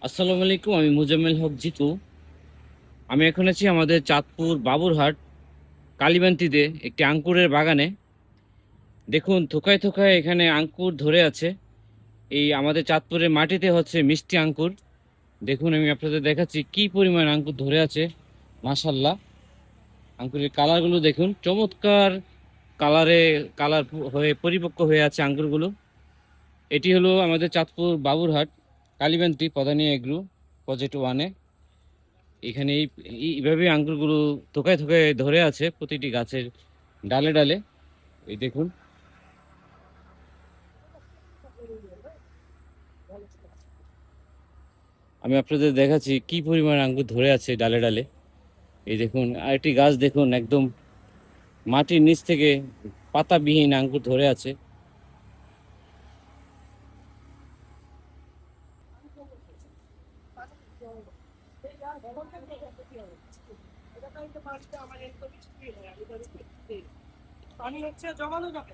আসসালামু আলাইকুম, আমি মুজাম্মেল হক জিতু। আমি এখন আছি আমাদের চাঁদপুর বাবুরহাট কালীবান্তিতে একটি আঙ্কুরের বাগানে। দেখুন, থোকায় থোকায় এখানে আঙ্কুর ধরে আছে। এই আমাদের চাঁদপুরের মাটিতে হচ্ছে মিষ্টি আঙ্কুর। দেখুন, আমি আপনাদের দেখাচ্ছি কি পরিমাণ আঙ্কুর ধরে আছে। মাশাল্লাহ, আঙ্কুরের কালারগুলো দেখুন, চমৎকার কালারে কালার হয়ে পরিপক্ক হয়ে আছে আঙ্কুরগুলো। এটি হলো আমাদের চাঁদপুর বাবুরহাট কালীবান্তি পদানি এগ্রো প্রজেক্ট ওয়ানে। এখানে এইভাবে আঙ্গুরগুলো থোকায় থোকায় ধরে আছে প্রতিটি গাছের ডালে ডালে। এই দেখুন, আমি আপনাদের দেখাচ্ছি কি পরিমাণ আঙ্গুর ধরে আছে ডালে ডালে। এই দেখুন, আরেকটি গাছ দেখুন, একদম মাটির নিচ থেকে পাতাবিহীন আঙ্গুর ধরে আছে। পানি হচ্ছে জমানো যাবে